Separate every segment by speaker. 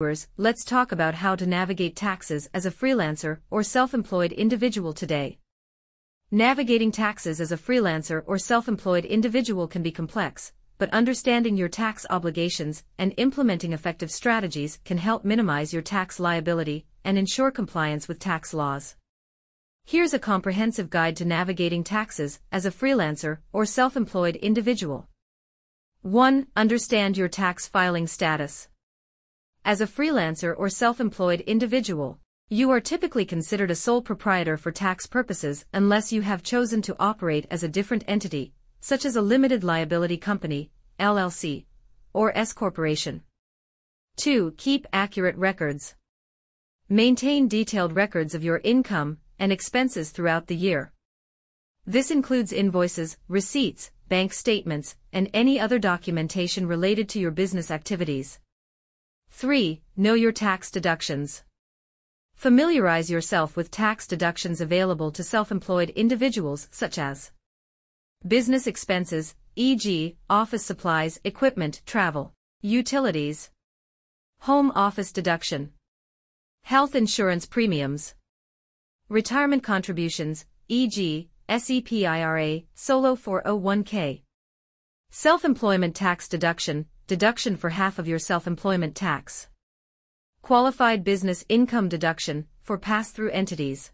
Speaker 1: Let's talk about how to navigate taxes as a freelancer or self-employed individual today. Navigating taxes as a freelancer or self-employed individual can be complex, but understanding your tax obligations and implementing effective strategies can help minimize your tax liability and ensure compliance with tax laws. Here's a comprehensive guide to navigating taxes as a freelancer or self-employed individual. 1. Understand your tax filing status. As a freelancer or self-employed individual, you are typically considered a sole proprietor for tax purposes unless you have chosen to operate as a different entity, such as a limited liability company, LLC, or S corporation. 2. Keep accurate records. Maintain detailed records of your income and expenses throughout the year. This includes invoices, receipts, bank statements, and any other documentation related to your business activities. 3. Know your tax deductions. Familiarize yourself with tax deductions available to self-employed individuals such as business expenses, e.g., office supplies, equipment, travel, utilities, home office deduction, health insurance premiums, retirement contributions, e.g., SEP/IRA, solo 401k, self-employment tax deduction for half of your self-employment tax, qualified business income deduction for pass-through entities.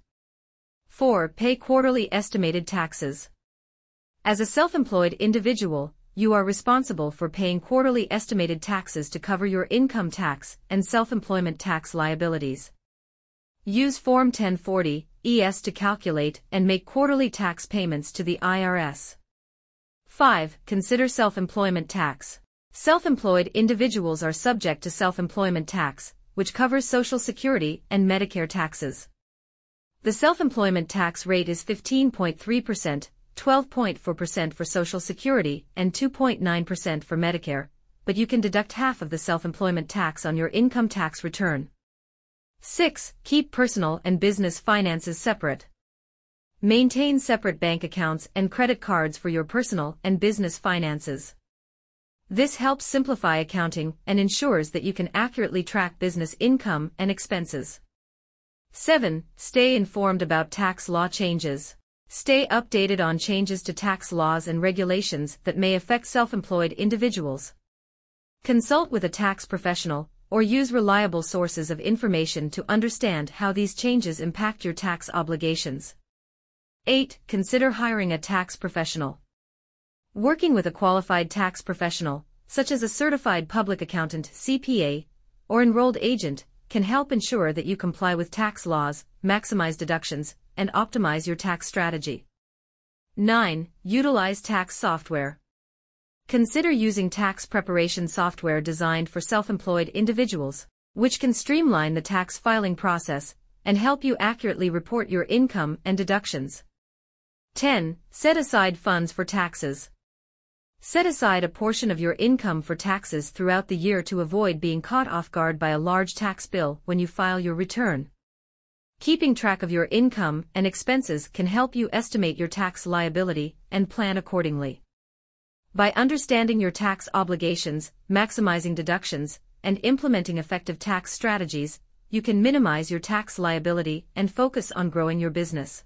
Speaker 1: 4. Pay quarterly estimated taxes. As a self-employed individual, you are responsible for paying quarterly estimated taxes to cover your income tax and self-employment tax liabilities. Use Form 1040-ES to calculate and make quarterly tax payments to the IRS. 5. Consider self-employment tax. Self-employed individuals are subject to self-employment tax, which covers Social Security and Medicare taxes. The self-employment tax rate is 15.3%, 12.4% for Social Security, and 2.9% for Medicare, but you can deduct half of the self-employment tax on your income tax return. 6. Keep personal and business finances separate. Maintain separate bank accounts and credit cards for your personal and business finances. This helps simplify accounting and ensures that you can accurately track business income and expenses. 7. Stay informed about tax law changes. Stay updated on changes to tax laws and regulations that may affect self-employed individuals. Consult with a tax professional or use reliable sources of information to understand how these changes impact your tax obligations. 8. Consider hiring a tax professional. Working with a qualified tax professional, such as a certified public accountant (CPA) or enrolled agent, can help ensure that you comply with tax laws, maximize deductions, and optimize your tax strategy. 9. Utilize tax software. Consider using tax preparation software designed for self-employed individuals, which can streamline the tax filing process and help you accurately report your income and deductions. 10. Set aside funds for taxes. Set aside a portion of your income for taxes throughout the year to avoid being caught off guard by a large tax bill when you file your return. Keeping track of your income and expenses can help you estimate your tax liability and plan accordingly. By understanding your tax obligations, maximizing deductions, and implementing effective tax strategies, you can minimize your tax liability and focus on growing your business.